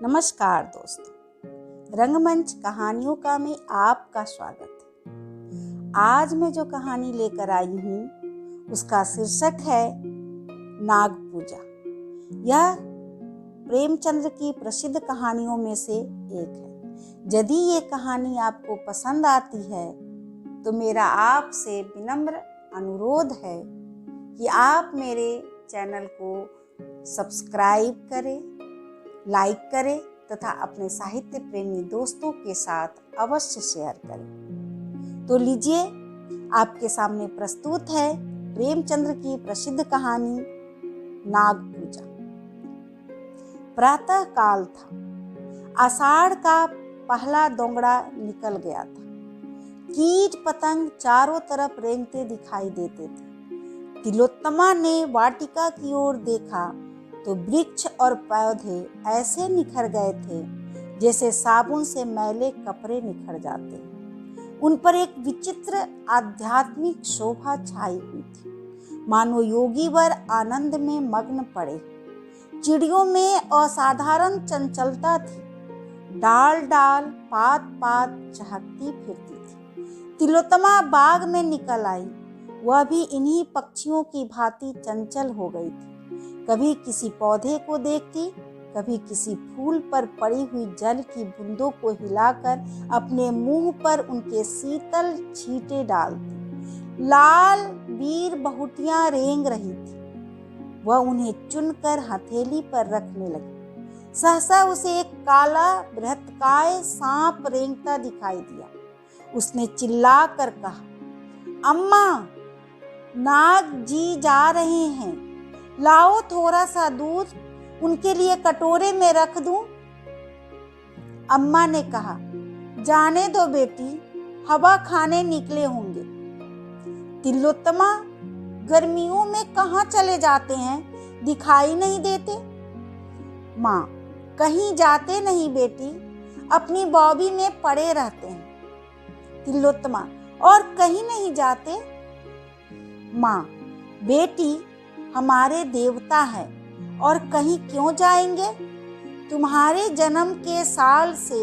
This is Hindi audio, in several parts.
नमस्कार दोस्तों, रंगमंच कहानियों का में आपका स्वागत है। आज मैं जो कहानी लेकर आई हूँ उसका शीर्षक है नाग पूजा। यह प्रेमचंद्र की प्रसिद्ध कहानियों में से एक है। यदि ये कहानी आपको पसंद आती है तो मेरा आपसे विनम्र अनुरोध है कि आप मेरे चैनल को सब्सक्राइब करें, लाइक करें तथा अपने साहित्य प्रेमी दोस्तों के साथ अवश्य शेयर करें। तो लीजिए, आपके सामने प्रस्तुत है प्रेमचंद्र की प्रसिद्ध कहानी नाग पूजा। प्रातः काल था। आषाढ़ का पहला दोंगड़ा निकल गया था। कीट पतंग चारों तरफ रेंगते दिखाई देते थे। तिलोत्तमा ने वाटिका की ओर देखा तो वृक्ष और पौधे ऐसे निखर गए थे जैसे साबुन से मैले कपड़े निखर जाते। उन पर एक विचित्र आध्यात्मिक शोभा छाई हुई थी, मानो योगी वर आनंद में मग्न पड़े। चिड़ियों में असाधारण चंचलता थी। डाल डाल पात पात चहकती फिरती थी। तिलोत्तमा बाग में निकल आई। वह भी इन्हीं पक्षियों की भांति चंचल हो गई थी। कभी किसी पौधे को देखती, कभी किसी फूल पर पड़ी हुई जल की बूंदों को हिलाकर अपने मुंह पर उनके शीतल छींटे डालती। लाल वीर बहुटियां रेंग रही थी। वह उन्हें चुनकर हथेली पर रखने लगी। सहसा उसे एक काला बृहत्काय सांप रेंगता दिखाई दिया। उसने चिल्लाकर कहा, अम्मा, नाग जी जा रहे हैं, लाओ थोड़ा सा दूध उनके लिए कटोरे में रख दूं। अम्मा ने कहा, जाने दो बेटी, हवा खाने निकले होंगे। तिलोत्तमा, गर्मियों में कहाँ चले जाते हैं, दिखाई नहीं देते। माँ, कहीं जाते नहीं बेटी, अपनी बॉबी में पड़े रहते हैं। तिलोत्तमा, और कहीं नहीं जाते। माँ, बेटी हमारे देवता है और कहीं क्यों जाएंगे। तुम्हारे जन्म के साल से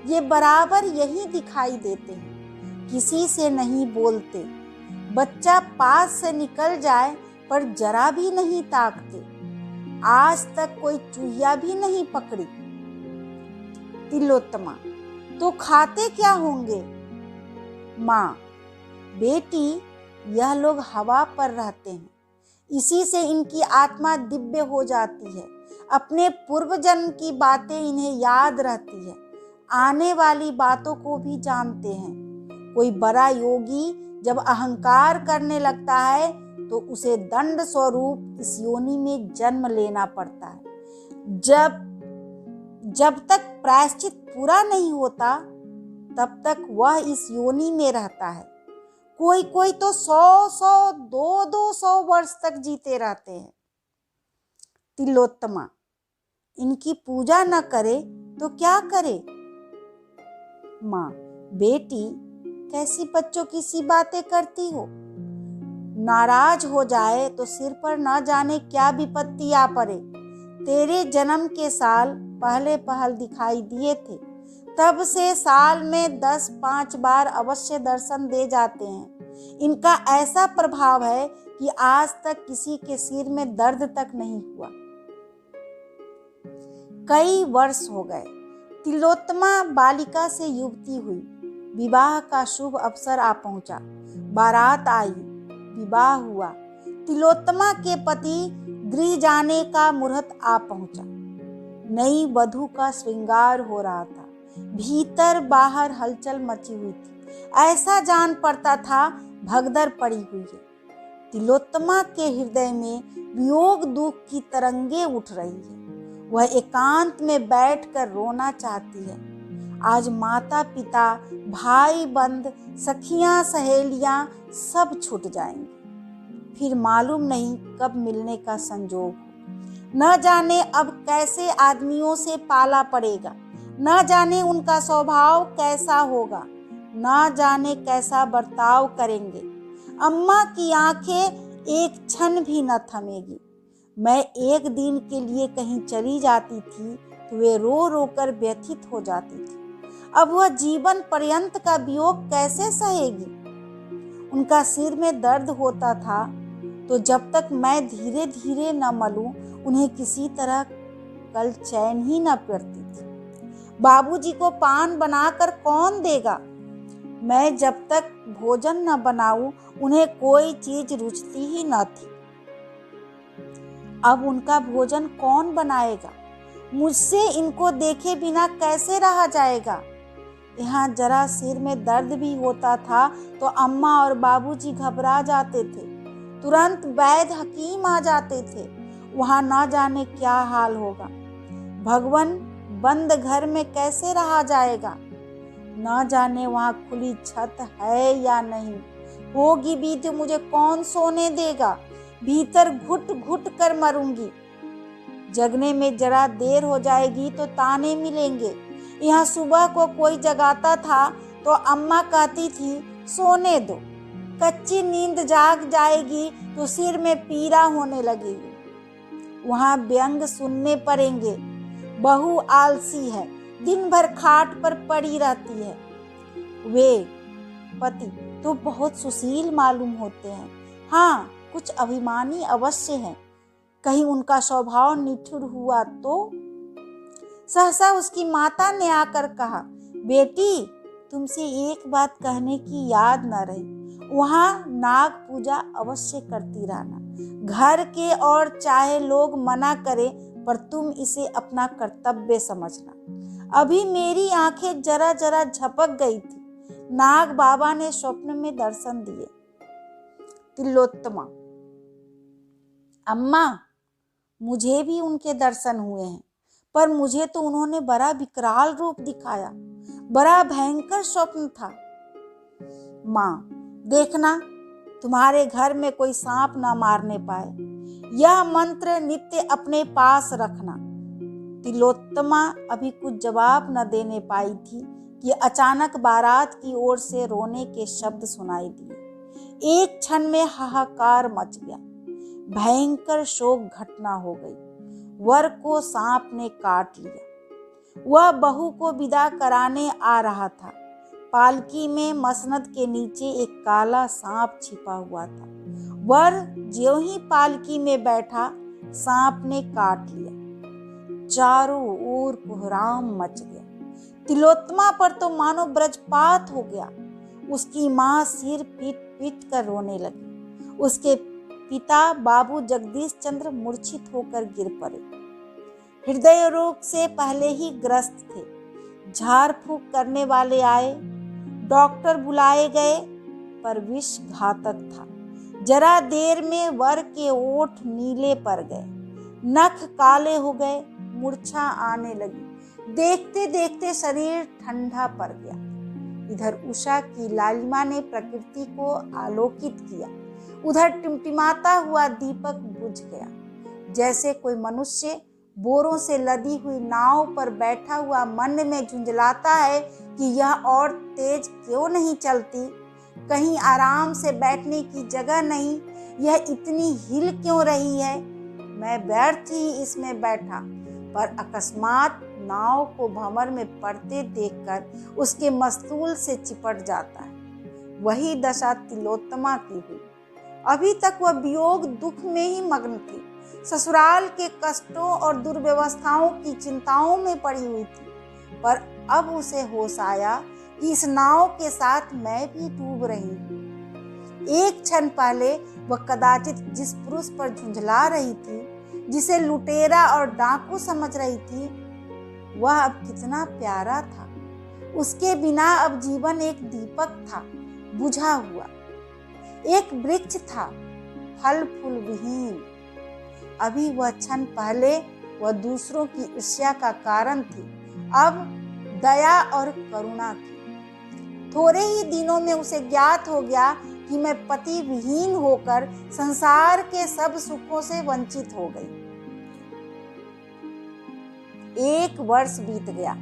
ये बराबर यही दिखाई देते हैं, किसी से नहीं बोलते। बच्चा पास से निकल जाए पर जरा भी नहीं ताकते। आज तक कोई चूहिया भी नहीं पकड़ी। तिलोत्तमा, तो खाते क्या होंगे। माँ, बेटी यह लोग हवा पर रहते हैं, इसी से इनकी आत्मा दिव्य हो जाती है। अपने पूर्व जन्म की बातें इन्हें याद रहती है, आने वाली बातों को भी जानते हैं। कोई बड़ा योगी जब अहंकार करने लगता है तो उसे दंड स्वरूप इस योनि में जन्म लेना पड़ता है। जब तक प्रायश्चित पूरा नहीं होता तब तक वह इस योनि में रहता है। कोई कोई तो 100 200 वर्ष तक जीते रहते हैं। तिलोत्तमा, इनकी पूजा न करे तो क्या करे। माँ, बेटी कैसी बच्चों की सी बातें करती हो। नाराज हो जाए तो सिर पर न जाने क्या विपत्ति आ पड़े। तेरे जन्म के साल पहले पहल दिखाई दिए थे, तब से साल में 10-5 बार अवश्य दर्शन दे जाते हैं। इनका ऐसा प्रभाव है कि आज तक किसी के सिर में दर्द तक नहीं हुआ। कई वर्ष हो गए। तिलोत्तमा बालिका से युवती हुई। विवाह का शुभ अवसर आ पहुंचा। बारात आई, विवाह हुआ। तिलोत्तमा के पति गृह जाने का मुहूर्त आ पहुंचा। नई वधू का श्रृंगार हो रहा था। भीतर बाहर हलचल मची हुई थी। ऐसा जान पड़ता था भगदड़ पड़ी हुई है। तिलोत्तमा के हृदय में वियोग दुख की तरंगे उठ रही है। वह एकांत में बैठकर रोना चाहती है। आज माता पिता, भाई बंद, सखियां सहेलियां सब छूट जाएंगी। फिर मालूम नहीं कब मिलने का संजोग हो। न जाने अब कैसे आदमियों से पाला पड़ेगा। न जाने उनका स्वभाव कैसा होगा। न जाने कैसा बर्ताव करेंगे। अम्मा की आंखें एक क्षण भी न थमेगी। मैं एक दिन के लिए कहीं चली जाती थी तो वे रो रो कर व्यथित हो जाती थी। अब वह जीवन पर्यंत का वियोग कैसे सहेगी? उनका सिर में दर्द होता था, तो जब तक मैं धीरे धीरे न मलूं, उन्हें किसी तरह कल चैन ही न पड़ती थी। बाबूजी को पान बनाकर कौन देगा? मैं जब तक भोजन न बनाऊं, उन्हें कोई चीज रुचती ही न थी। अब उनका भोजन कौन बनाएगा? मुझसे इनको देखे बिना कैसे रहा जाएगा? यहाँ जरा सिर में दर्द भी होता था तो अम्मा और बाबूजी घबरा जाते थे। तुरंत वैद्य हकीम आ जाते थे। वहाँ ना जाने क्या हाल होगा। भगवान, बंद घर में कैसे रहा जाएगा? ना जाने वहाँ खुली छत है या नहीं। होगी भी तो मुझे कौन सोने देगा? भीतर घुट घुट कर मरूंगी। जगने में जरा देर हो जाएगी तो ताने मिलेंगे। यहाँ सुबह को कोई जगाता था तो अम्मा कहती थी, सोने दो। कच्ची नींद जाग जाएगी तो सिर में पीड़ा होने लगेगी। वहाँ व्यंग सुनने पड़ेंगे। बहू आलसी है, दिन भर खाट पर पड़ी रहती है। वे पति तो बहुत सुशील मालूम होते हैं। हाँ, कुछ अभिमानी अवश्य हैं। कहीं उनका स्वभाव निठुर हुआ तो? सहसा उसकी माता ने आकर कहा, बेटी, तुमसे एक बात कहने की याद न रही। वहाँ नाग पूजा अवश्य करती रहना। घर के और चाहे लोग मना करें, पर तुम इसे अपना कर्तव्य समझना। अभी मेरी आंखें जरा जरा झपक गई थी। नाग बाबा ने स्वप्न में दर्शन दिए। तिलोत्तमा, अम्मा, मुझे भी उनके दर्शन हुए हैं, पर मुझे तो उन्होंने बड़ा विकराल रूप दिखाया। बड़ा भयंकर स्वप्न था। माँ, देखना तुम्हारे घर में कोई सांप ना मारने पाए। यह मंत्र नित्य अपने पास रखना। तिलोत्तमा अभी कुछ जवाब न देने पाई थी कि अचानक बारात की ओर से रोने के शब्द सुनाई दिए। एक क्षण में हाहाकार मच गया। भयंकर शोक घटना हो गई। वर को सांप ने काट लिया। वह बहू को विदा कराने आ रहा था। पालकी में मसनद के नीचे एक काला सांप छिपा हुआ था। वर ज्यों ही पालकी में बैठा, सांप ने काट लिया। चारों ओर कोहराम मच गया। तिलोत्तमा पर तो मानो वज्रपात हो गया। उसकी माँ सिर पीट पीट कर रोने लगी। उसके पिता बाबू जगदीश चंद्र मूर्छित होकर गिर पड़े। हृदय रोग से पहले ही ग्रस्त थे। झाड़ फूक करने वाले आए, डॉक्टर बुलाए गए, पर विष घातक था। जरा देर में वर के ओठ नीले पड़ गए, नख काले हो गए, मूर्छा आने लगी। देखते देखते शरीर ठंडा पड़ गया। इधर उषा की लालिमा ने प्रकृति को आलोकित किया। उधर टिमटिमाता हुआ दीपक बुझ गया। जैसे कोई मनुष्य बोरों से लदी हुई नाव पर बैठा हुआ मन में झुंझलाता है कि यह और तेज क्यों नहीं चलती, कहीं आराम से बैठने की जगह नहीं, यह इतनी हिल क्यों रही है। मैं व्यर्थ ही इसमें बैठा, पर अकस्मात नाव को भंवर में पड़ते देखकर उसके मस्तूल से चिपट जाता है। वही दशा तिलोत्तमा की हुई। अभी तक वह वियोग दुख में ही मग्न थी। ससुराल के कष्टों और दुर्व्यवस्थाओं की चिंताओं में पड़ी हुई थी, पर अब उसे होश आया कि इस नाव के साथ मैं भी डूब रही हूँ। एक क्षण पहले वह कदाचित जिस पुरुष पर झुंझला रही थी, जिसे लुटेरा और डाकू समझ रही थी, वह अब कितना प्यारा था। उसके बिना अब जीवन एक दीपक था, बुझा हुआ। एक वृक्ष था, फल फूल विहीन। अभी वह क्षण पहले वह दूसरों की ईर्ष्या का कारण थी, अब दया और करुणा की। थोड़े ही दिनों में उसे ज्ञात हो गया कि मैं पति विहीन होकर संसार के सब सुखों से वंचित हो गई। 1 वर्ष बीत गया।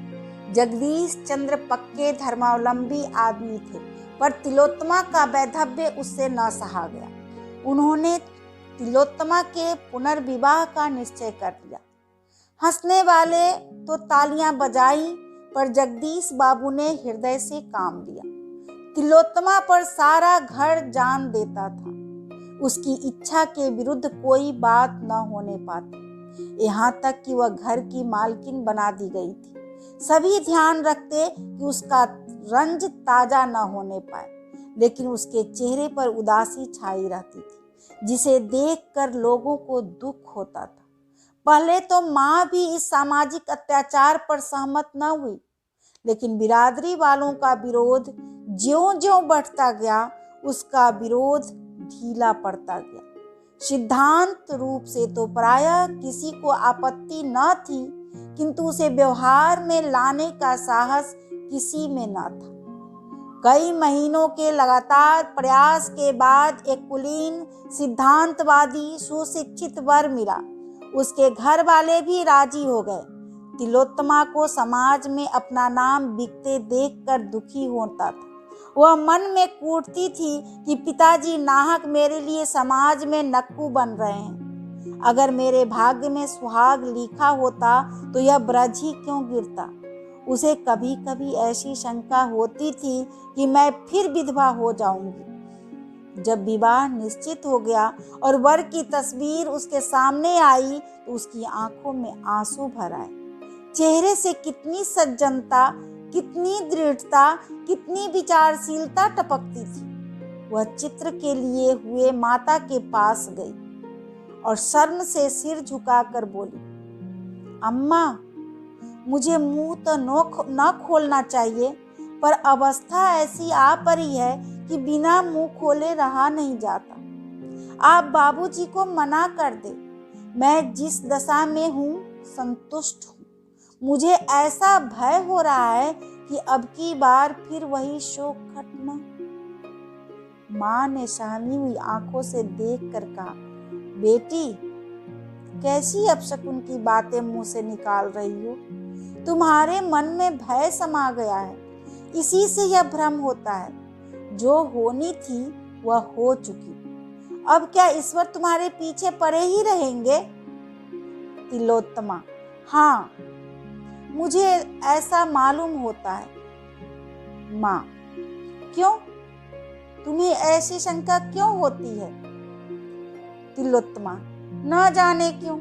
जगदीश चंद्र पक्के धर्मावलंबी आदमी थे, पर तिलोत्तमा का वैधव्य उससे न सहा गया। उन्होंने तिलोत्तमा के पुनर्विवाह का निश्चय कर लिया। हंसने वाले तो तालियां बजाई, पर जगदीश बाबू ने हृदय से काम लिया। तिलोत्तमा पर सारा घर जान देता था। उसकी इच्छा के विरुद्ध कोई बात न होने पाती। यहाँ तक कि वह घर की मालकिन बना दी गई थी। सभी ध्यान रखते कि उसका रंज ताजा न होने पाए, लेकिन उसके चेहरे पर उदासी छाई रहती थी, जिसे देखकर लोगों को दुख होता था। पहले तो माँ भी इस सामाजिक अत्याचार पर सहमत न हुई, लेकिन बिरादरी वालों का विरोध ज्यों-ज्यों बढ़ता गया, उसका विरोध ढीला पड़ता गया। सिद्धांत रूप से तो प्रायः किसी को आपत्ति न थी, किंतु उसे व्यवहार में लाने का साहस किसी में न था। कई महीनों के लगातार प्रयास के बाद एक कुलीन सिद्धांतवादी सुशिक्षित वर मिला। उसके घर वाले भी राजी हो गए। तिलोत्तमा को समाज में अपना नाम बिकते देखकर दुखी होता था। वह मन में कूटती थी कि पिताजी नाहक मेरे लिए समाज में नक्कू बन रहे हैं। अगर मेरे भाग्य में सुहाग लिखा होता तो यह ब्रज ही क्यों गिरता। उसे कभी कभी ऐसी शंका होती थी कि मैं फिर विधवा हो जाऊंगी। जब विवाह निश्चित हो गया और वर की तस्वीर उसके सामने आई तो उसकी आंखों में आंसू भर आए। चेहरे से कितनी सज्जनता, कितनी दृढ़ता, कितनी विचारशीलता टपकती थी। वह चित्र के लिए हुए माता के पास गई और शर्म से सिर झुकाकर बोली, अम्मा, मुझे मुंह तो न खोलना चाहिए, पर अवस्था ऐसी आ पड़ी है कि बिना मुंह खोले रहा नहीं जाता। आप बाबूजी को मना कर दे। मैं जिस दशा में हूँ संतुष्ट हूँ। मुझे ऐसा भय हो रहा है कि अब की बार फिर वही शोक घटना। माँ ने सहमी हुई आंखों से देखकर कहा, बेटी, कैसी अपशकुन की बातें मुंह से निकाल रही हो। तुम्हारे मन में भय समा गया है, इसी से यह भ्रम होता है। जो होनी थी वह हो चुकी। अब क्या ईश्वर तुम्हारे पीछे पड़े ही रहेंगे। तिलोत्तमा, हाँ, मुझे ऐसा मालूम होता है। माँ, क्यों? तुम्हें ऐसी शंका क्यों होती है? तिलोत्तमा, न जाने क्यों,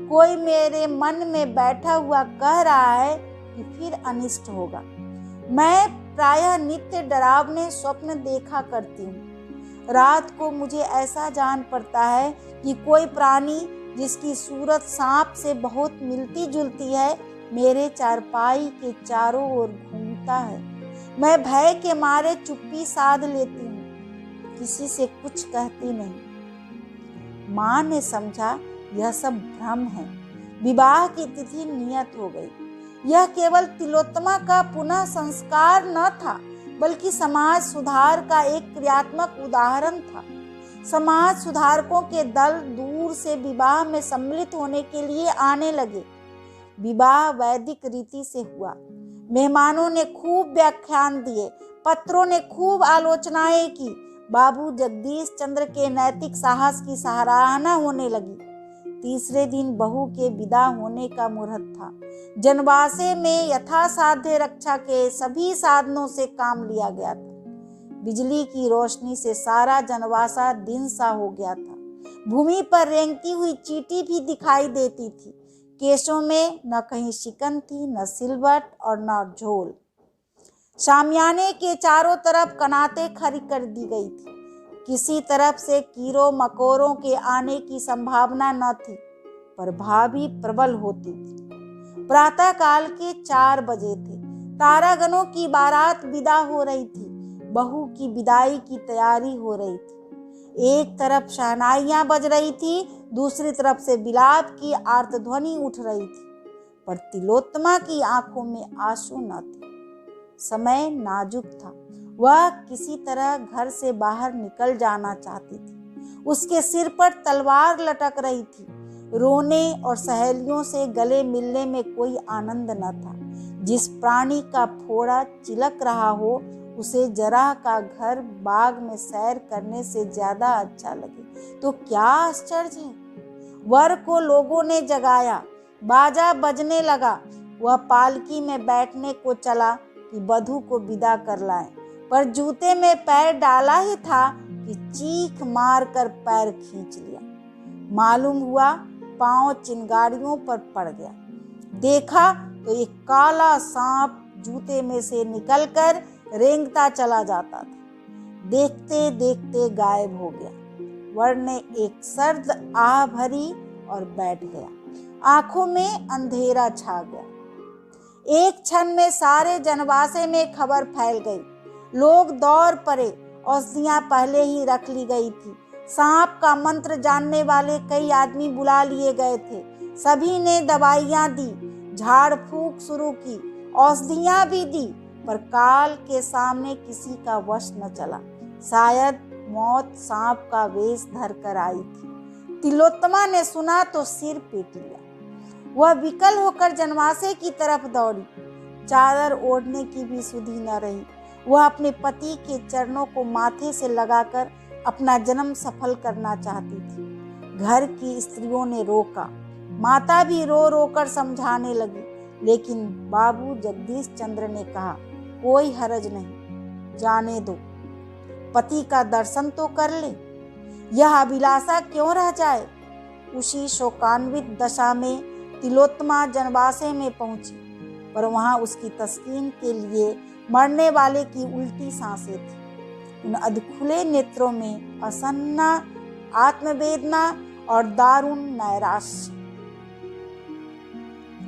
कोई मेरे मन में बैठा हुआ कह रहा है कि फिर अनिष्ट होगा। मैं प्रायः नित्य डरावने स्वप्न देखा करती हूँ। रात को मुझे ऐसा जान पड़ता है कि कोई प्राणी जिसकी सूरत सांप से बहुत मिलती जुलती है मेरे चारपाई के चारों ओर घूमता है। मैं भय के मारे चुप्पी साध लेती हूँ, किसी से कुछ कहती नहीं। माँ ने समझा यह सब भ्रम है। विवाह की तिथि नियत हो गई। यह केवल तिलोत्तमा का पुनः संस्कार न था, बल्कि समाज सुधार का एक क्रियात्मक उदाहरण था। समाज सुधारकों के दल दूर से विवाह में सम्मिलित होने के लिए आने लगे। विवाह वैदिक रीति से हुआ। मेहमानों ने खूब व्याख्यान दिए, पत्रों ने खूब आलोचनाएं की। बाबू जगदीश चंद्र के नैतिक साहस की सराहना होने लगी। तीसरे दिन बहू के विदा होने का मुहूर्त था। जनवासे में यथासाध्य रक्षा के सभी साधनों से काम लिया गया था। बिजली की रोशनी से सारा जनवासा दिन सा हो गया था। भूमि पर रेंगती हुई चींटी भी दिखाई देती थी। केशों में न कहीं शिकन थी, न सिलवट और न झोल। शामियाने के चारों तरफ कनाते खड़ी कर दी गई थी। किसी तरफ से कीड़ों मकोड़ों के आने की संभावना न थी, पर भाभी प्रबल होती थी। प्रातः काल के 4 बजे थे। तारागणों की बारात विदा हो रही थी। बहू की विदाई की तैयारी हो रही थी। एक तरफ शहनाइयां बज रही थी, दूसरी तरफ से विलाप की आर्तध्वनि उठ रही थी, पर तिलोत्तमा की आंखों में आंसू न थे। समय नाजुक था। वह किसी तरह घर से बाहर निकल जाना चाहती थी। उसके सिर पर तलवार लटक रही थी। रोने और सहेलियों से गले मिलने में कोई आनंद न था। जिस प्राणी का फोड़ा चिलक रहा हो, उसे जरा का घर बाग में सैर करने से ज्यादा अच्छा लगे तो क्या आश्चर्य है। वर को लोगों ने जगाया। बाजा बजने लगा। वह पालकी में बैठने को चला कि वधू को विदा कर लाए, पर जूते में पैर डाला ही था कि चीख मार कर पैर खींच लिया। मालूम हुआ पांव चिंगारियों पर पड़ गया। देखा तो एक काला सांप जूते में से निकलकर रेंगता चला जाता था। देखते देखते गायब हो गया। वर ने एक सर्द आह भरी और बैठ गया। आंखों में अंधेरा छा गया। एक क्षण में सारे जनवासे में खबर फैल गई। लोग दौड़ पड़े। औषधियां पहले ही रख ली गई थी। सांप का मंत्र जानने वाले कई आदमी बुला लिए गए थे। सभी ने दवाइयां दी, झाड़ फूंक शुरू की, औषधियां भी दी, पर काल के सामने किसी का वश न चला। शायद मौत सांप का वेश धर कर आई थी। तिलोत्तमा ने सुना तो सिर पीट लिया। वह विकल होकर जनवासे की तरफ दौड़ी। चादर ओढ़ने की भी सुधि न रही। वह अपने पति के चरणों को माथे से लगाकर अपना जन्म सफल करना चाहती थी। घर की स्त्रियों ने रोका। माता भी रो रो कर समझाने लगी, लेकिन बाबू जगदीश चंद्र ने कहा, कोई हरज नहीं, जाने दो, पति का दर्शन तो कर ले, यह अभिलाषा क्यों रह जाए। उसी शोकान्वित दशा में तिलोत्तमा जनवासे में पहुंची, पर वहां उसकी तस्कीन के लिए मरने वाले की उल्टी सांसें थी। उन अधखुले नेत्रों में असन्ना आत्मवेदना और दारुण नैराश्य।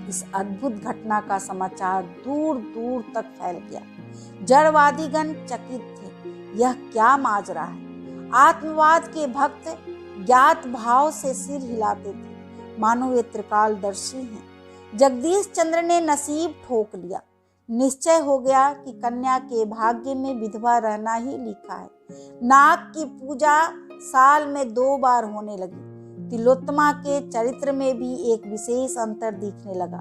इस अद्भुत घटना का समाचार दूर दूर तक फैल गया। जड़वादीगण चकित थे। यह क्या माजरा है। आत्मवाद के भक्त ज्ञात भाव से सिर हिलाते थे, मानो वे त्रिकालदर्शी हैं। जगदीश चंद्र ने नसीब ठोक लिया। निश्चय हो गया कि कन्या के भाग्य में विधवा रहना ही लिखा है। नाग की पूजा साल में 2 बार होने लगी। तिलोत्तमा के चरित्र में भी एक विशेष अंतर दिखने लगा।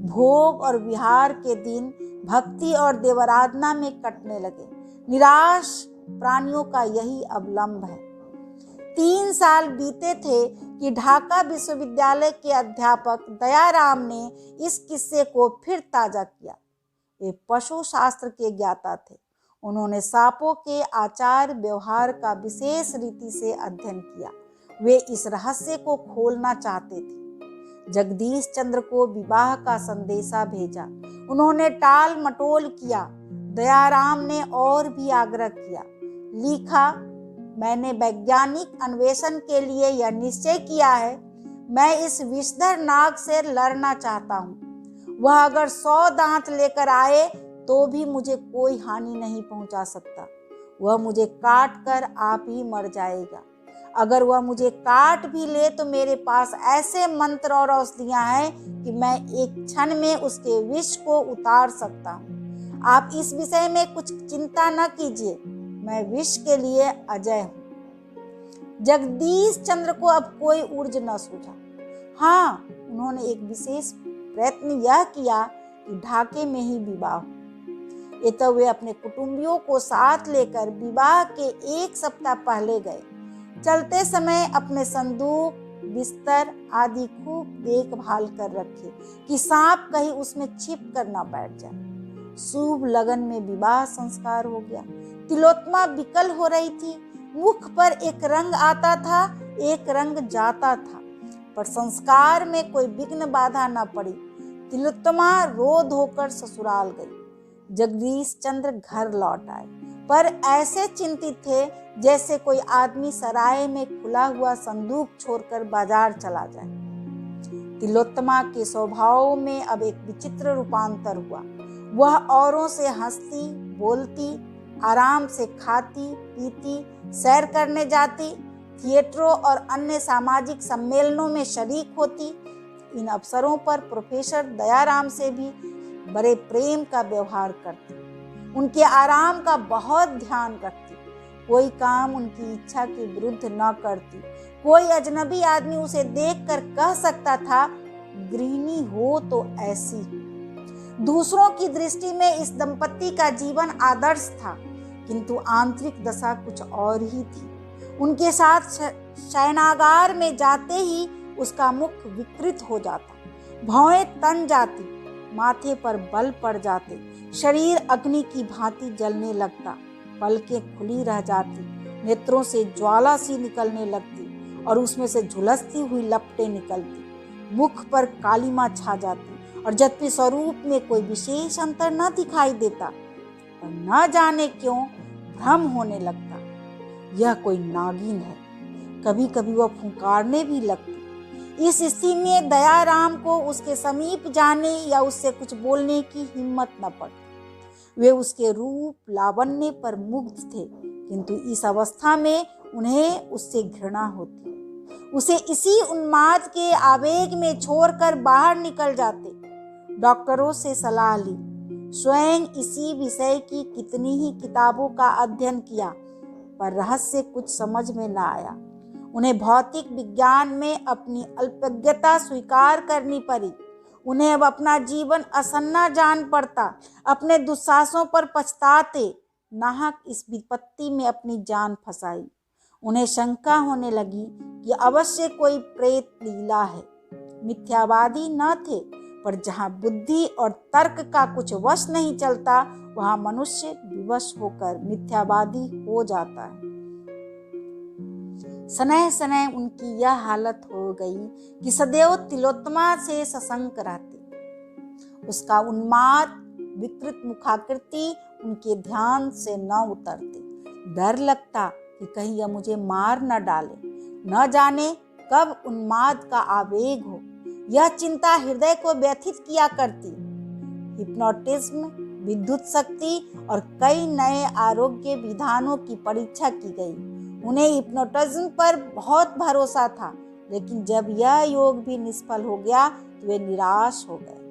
भोग और विहार के दिन भक्ति और देवाराधना में कटने लगे। निराश प्राणियों का यही अवलंब है। 3 साल बीते थे कि ढाका विश्वविद्यालय के अध्यापक दयाराम ने इस किस्से को फिर ताजा किया। वे पशु शास्त्र के ज्ञाता थे। उन्होंने सांपों के आचार व्यवहार का विशेष रीति से अध्ययन किया। वे इस रहस्य को खोलना चाहते थे। जगदीश चंद्र को विवाह का संदेशा भेजा। उन्होंने टाल मटोल किया। दयाराम ने और भी आग्रह किया। लिखा, मैंने वैज्ञानिक अन्वेषण के लिए यह निश्चय किया है, मैं इस विषधर नाग से लड़ना चाहता हूँ। वह अगर 100 दांत लेकर आए तो भी मुझे कोई हानि नहीं पहुंचा सकता। वह मुझे काट कर आप ही मर जाएगा। अगर वह मुझे काट भी ले तो मेरे पास ऐसे मंत्र और औषधियां हैं कि मैं एक क्षण में उसके विष को उतार सकता हूँ। आप इस विषय में कुछ चिंता न कीजिए, मैं विष के लिए अजय हूँ। जगदीश चंद्र को अब कोई ऊर्ज न सूझा। हाँ, उन्होंने एक विशेष प्रयत्न यह किया कि ढाके में ही विवाह हो। ये तो वे अपने कुटुंबियों को साथ लेकर विवाह के 1 सप्ताह पहले गए। चलते समय अपने संदूक, बिस्तर आदि खूब देखभाल कर रखे कि सांप कहीं उसमें छिप कर न बैठ जाए। शुभ लगन में विवाह संस्कार हो गया। तिलोत्तमा विकल हो रही थी। मुख पर एक रंग आता था, एक रंग जाता था, पर संस्कार में कोई विघ्न बाधा न पड़ी। तिलोत्तमा रो धोकर ससुराल गई। जगदीश चंद्र घर लौट आए, पर ऐसे चिंतित थे जैसे कोई आदमी सराय में खुला हुआ संदूक छोड़कर बाजार चला जाए। तिलोत्तमा के स्वभाव में अब एक विचित्र रूपांतर हुआ। वह औरों से हंसती, बोलती, आराम से खाती, पीती, सैर करने जाती, थिएटरों और अन्य सामाजिक सम्मेलनों में शरीक होती। इन अवसरों पर प्रोफेसर दयाराम से भी बड़े प्रेम का व्यवहार करती, उनके आराम का बहुत ध्यान रखती। कोई काम उनकी इच्छा के विरुद्ध न करती। कोई अजनबी आदमी उसे देखकर कह सकता था, गृहिणी हो तो ऐसी। दूसरों की दृष्टि में इस दंपत्ति का जीवन आदर्श था, किंतु आंतरिक दशा कुछ और ही थी। उनके साथ शयनागार में जाते ही उसका मुख विकृत हो जाता। भौएं तन जाती, माथे पर बल पड़ जाते, शरीर अग्नि की भांति जलने लगता, पलकें खुली रह जाती, नेत्रों से ज्वाला सी निकलने लगती और उसमें से झुलसती हुई लपटें निकलती, मुख पर कालिमा छा जाती और यद्यपि स्वरूप में कोई विशेष अंतर न दिखाई देता, पर न जाने क्यों भ्रम होने लगता, यह कोई नागिन है। कभी कभी वह फुंकारने भी लगती। इस स्थिति में दयाराम को उसके समीप जाने या उससे कुछ बोलने की हिम्मत न पड़ती। वे उसके रूप लावण्य पर मुग्ध थे, किंतु इस अवस्था में उन्हें उससे घृणा होती। उसे इसी उन्माद के आवेग में छोड़कर बाहर निकल जाते। डॉक्टरों से सलाह ली, स्वयं इसी विषय की कितनी ही किताबों का अध्ययन किया, पर रहस्य कुछ समझ में न आया। उन्हें भौतिक विज्ञान में अपनी अल्पज्ञता स्वीकार करनी पड़ी। उन्हें अब अपना जीवन असन्ना जान पड़ता। अपने दुस्साहसों पर पछताते। नाहक इस विपत्ति में अपनी जान फंसाई। उन्हें शंका होने लगी कि अवश्य कोई प्रेत लीला है। मिथ्यावादी न थे, पर जहाँ बुद्धि और तर्क का कुछ वश नहीं चलता, वहाँ मनुष्य विवश होकर मिथ्यावादी हो जाता है। सनह सनह उनकी यह हालत हो गई कि सदैव तिलोत्तमा से सशंक रहते। उसका उन्माद, विकृत मुखाकृति उनके ध्यान से न उतरते। डर लगता कि कहीं यह मुझे मार न डाले। न जाने कब उन्माद का आवेग हो। यह चिंता हृदय को व्यथित किया करती। हिप्नोटिज्म, विद्युत शक्ति और कई नए आरोग्य विधानों की परीक्षा की गई। उन्हें हिप्नोटिज्म पर बहुत भरोसा था, लेकिन जब यह योग भी निष्फल हो गया तो वे निराश हो गए।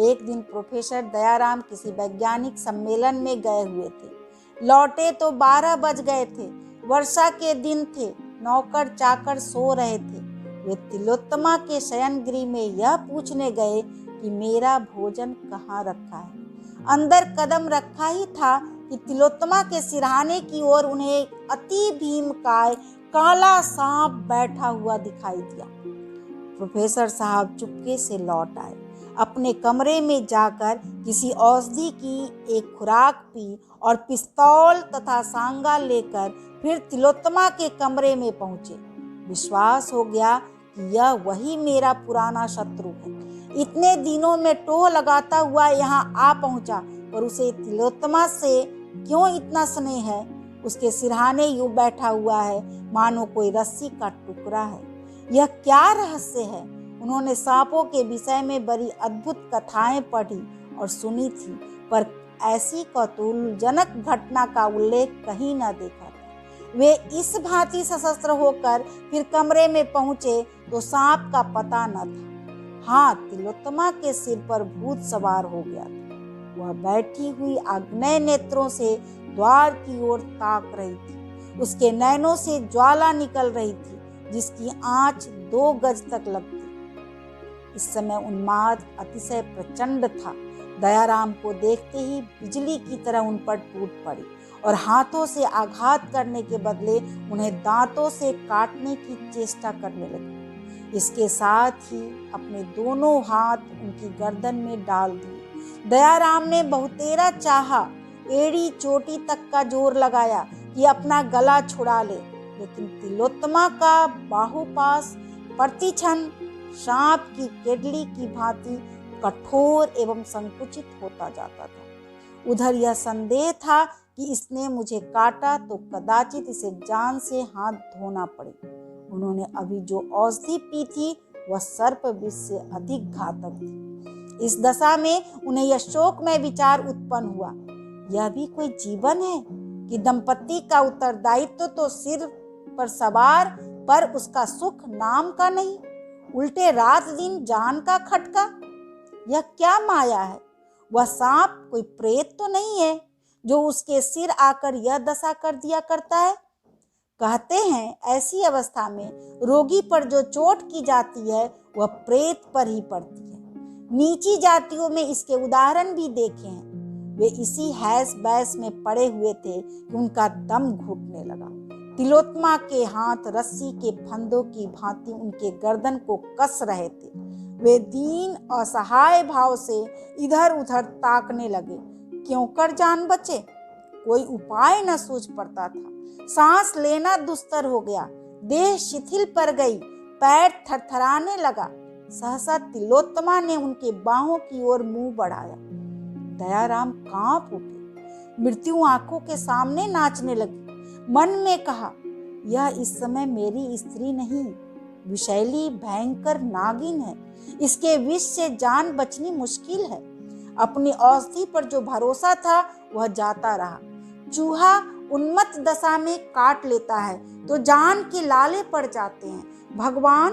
एक दिन प्रोफेसर दयाराम किसी वैज्ञानिक सम्मेलन में गए हुए थे। लौटे तो 12 बज गए थे। वर्षा के दिन थे। नौकर चाकर सो रहे थे। वे तिलोत्तमा के शयन गृह में यह पूछने गए कि मेरा भोजन कहाँ रखा है। अंदर कदम रखा ही था कि तिलोत्तमा के सिरहाने की ओर उन्हें अति भीमकाय काला सांप बैठा हुआ दिखाई दिया। प्रोफेसर साहब चुपके से लौट आए। अपने कमरे में जाकर किसी औषधि की एक खुराक पी और पिस्तौल तथा सांगा लेकर फिर तिलोत्तमा के कमरे में पहुंचे। विश्वास हो गया कि यह वही मेरा पुराना शत्रु है। इतने दिनों में टोह लगाता हुआ यहाँ आ पहुंचा, पर उसे तिलोत्तमा से क्यों इतना स्नेह है। उसके सिरहाने यूं बैठा हुआ है मानो कोई रस्सी का टुकड़ा है। यह क्या रहस्य है। उन्होंने सांपों के विषय में बड़ी अद्भुत कथाएं पढ़ी और सुनी थी, पर ऐसी कौतूहलजनक घटना का उल्लेख कहीं न देखा था। वे इस भांति सशस्त्र होकर फिर कमरे में पहुंचे तो सांप का पता न था। हाँ, तिलोत्तमा के सिर पर भूत सवार हो गया था। वह बैठी हुई आग्नेय नेत्रों से द्वार की ओर ताक रही थी। उसके नैनों से ज्वाला निकल रही थी, जिसकी आंच 2 गज तक लगती। इस समय उन्माद अतिशय प्रचंड था। दयाराम को देखते ही बिजली की तरह उन पर टूट पड़ी और हाथों से आघात करने के बदले उन्हें दांतों से काटने की चेष्टा करने लगी। इसके साथ ही अपने दोनों हाथ उनकी गर्दन में डाल दिए। दयाराम ने बहुतेरा चाहा, एड़ी चोटी तक का जोर लगाया कि अपना गला छुड़ा ले, लेकिन तिलोत्तमा का बाहुपाश प्रतिक्षण सांप की केडली की भांति कठोर एवं संकुचित होता जाता था। उधर यह संदेह था कि इसने मुझे काटा तो कदाचित इसे जान से हाथ धोना पड़े। उन्होंने अभी जो औषधि पी थी वह सर्प विष से अधिक घातक थी। इस दशा में उन्हें यह शोकमय विचार उत्पन्न हुआ, यह भी कोई जीवन है कि दंपति का उत्तरदायित्व तो सिर पर सवार, पर उसका सुख नाम का नहीं, उल्टे रात दिन जान का खटका। यह क्या माया है। वह सांप कोई प्रेत तो नहीं है जो उसके सिर आकर यह दशा कर दिया करता है। कहते हैं ऐसी अवस्था में रोगी पर जो चोट की जाती है वह प्रेत पर ही पड़ती है। नीची जातियों में इसके उदाहरण भी देखे हैं। वे इसी हैस बैस में पड़े हुए थे कि उनका दम घुटने लगा। तिलोत्तमा के हाथ रस्सी के फंदों की भांति उनके गर्दन को कस रहे थे। वे दीन असहाय भाव से इधर उधर ताकने लगे। क्यों कर जान बचे? कोई उपाय न सूझ पड़ता था। सांस लेना दुस्तर हो गया, देह शिथिल पड़ गई, पैर थरथराने लगा। सहसा तिलोत्तमा ने उनके बाहों की ओर मुंह बढ़ाया। दयाराम कांप उठे, मृत्यु आंखों के सामने नाचने लगी। मन में कहा, यह इस समय मेरी स्त्री नहीं, विषैली भयंकर नागिन है। इसके विष से जान बचनी मुश्किल है। अपनी औषधि पर जो भरोसा था वह जाता रहा। चूहा उन्मत्त दशा में काट लेता है तो जान के लाले पड़ जाते हैं। भगवान,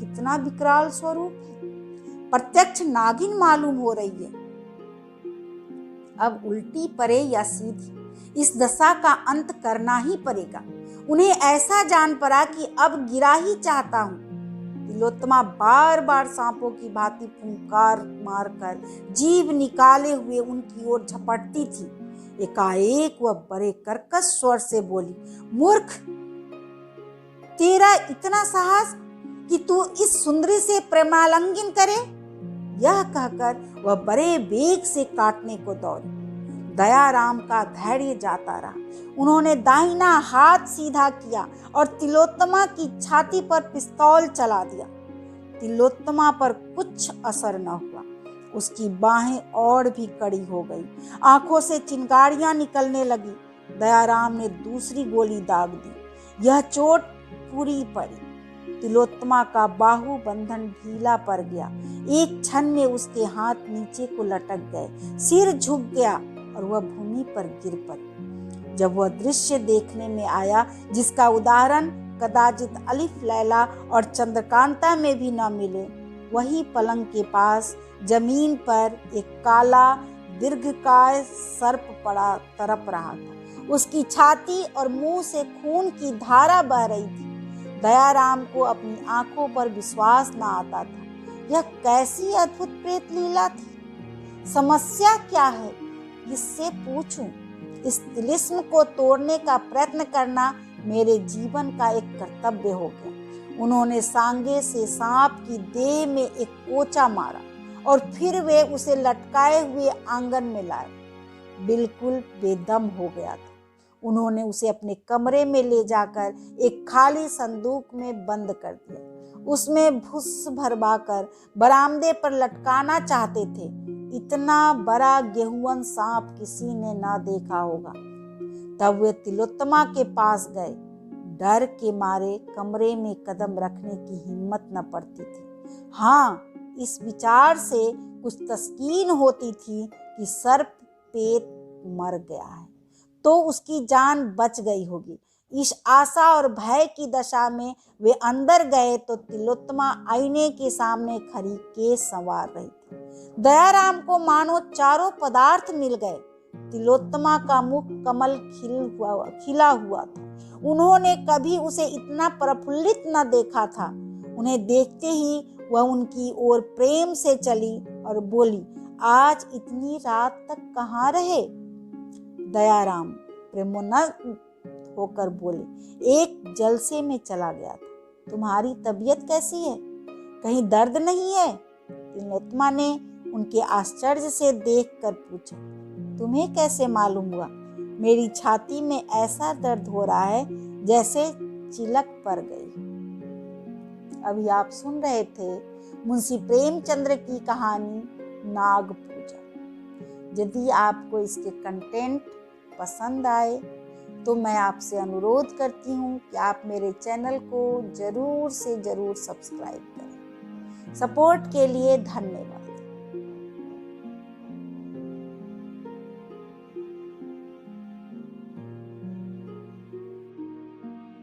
कितना विकराल स्वरूप है। प्रत्यक्ष नागिन मालूम हो रही है। अब उल्टी पड़े या सीधी, इस दशा का अंत करना ही पड़ेगा। उन्हें ऐसा जान पड़ा कि अब गिरा ही चाहता हूं। तिलोत्तमा बार बार सांपों की भांति फुंकार मारकर जीभ निकाले हुए उनकी ओर झपटती थी। एकाएक वह बड़े कर्कश स्वर से बोली, मूर्ख, तेरा इतना साहस कि तू इस सुंदरी से प्रेमालिंगन करे? यह कहकर वह बड़े वेग से काटने को दौड़ी। दयाराम का धैर्य जाता रहा। उन्होंने दाहिना हाथ सीधा किया और तिलोत्तमा की छाती पर पिस्तौल चला दिया। तिलोत्तमा पर कुछ असर न हुआ। उसकी बाहें और भी कड़ी हो गई, आंखों से चिंगारियां निकलने लगी। दयाराम ने दूसरी गोली दाग दी। यह चोट पूरी पड़ी। तिलोत्तमा का बाहु बंधन ढीला पड़ गया। एक क्षण में उसके हाथ नीचे को लटक गए, सिर झुक गया और वह भूमि पर गिर पड़ी। जब वह दृश्य देखने में आया जिसका उदाहरण कदाचित अलिफ लैला और चंद्रकांता में भी न मिले, वही पलंग के पास जमीन पर एक काला दीर्घकाय सर्प पड़ा तड़प रहा था। उसकी छाती और मुंह से खून की धारा बह रही थी। दयाराम को अपनी आंखों पर विश्वास न आता था। यह कैसी अद्भुत प्रेत लीला थी। समस्या क्या है, किससे पूछूं? इस तिलिस्म को तोड़ने का प्रयत्न करना मेरे जीवन का एक कर्तव्य हो गया। उन्होंने सांगे से सांप की देह में एक कोचा मारा और फिर वे उसे लटकाए हुए आंगन में लाए। बिल्कुल बेदम हो गया था। उन्होंने उसे अपने कमरे में ले जाकर एक खाली संदूक में बंद कर दिया। उसमें भुस भरवाकर बरामदे पर लटकाना चाहते थे। इतना बड़ा गेहुअन सांप किसी ने ना देखा होगा। तब वे तिलोत्तमा के पास गए। डर के मारे कमरे में कदम रखने की हिम्मत न पड़ती थी। हाँ, इस विचार से कुछ तस्कीन होती थी कि सर्प पेट मर गया है तो उसकी जान बच गई होगी। इस आशा और भय की दशा में वे अंदर गए तो तिलोत्तमा आईने के सामने खड़ी केस संवार रही थी। दयाराम को मानो चारों पदार्थ मिल गए। तिलोत्तमा का मुख कमल खिला हुआ था। उन्होंने कभी उसे इतना प्रफुल्लित न देखा था। उन्हें देखते ही वह उनकी ओर प्रेम से चली और बोली, आज इतनी रात तक कहाँ रहे? दयाराम प्रेमोन्नत होकर बोले, एक जलसे में चला गया था। तुम्हारी तबीयत कैसी है? कहीं दर्द नहीं है? तिलोत्तमा ने उनके आश्चर्य से देखकर पूछा। तुम्हें कैसे मालूम हुआ? मेरी छाती में ऐसा दर्द हो रहा है जैसे चिलक पड़ गई। अभी आप सुन रहे थे मुंशी प्रेमचंद्र की कहानी नाग पूजा। यदि आपको इसके कंटेंट पसंद आए तो मैं आपसे अनुरोध करती हूँ कि आप मेरे चैनल को जरूर से जरूर सब्सक्राइब करें। सपोर्ट के लिए धन्यवाद।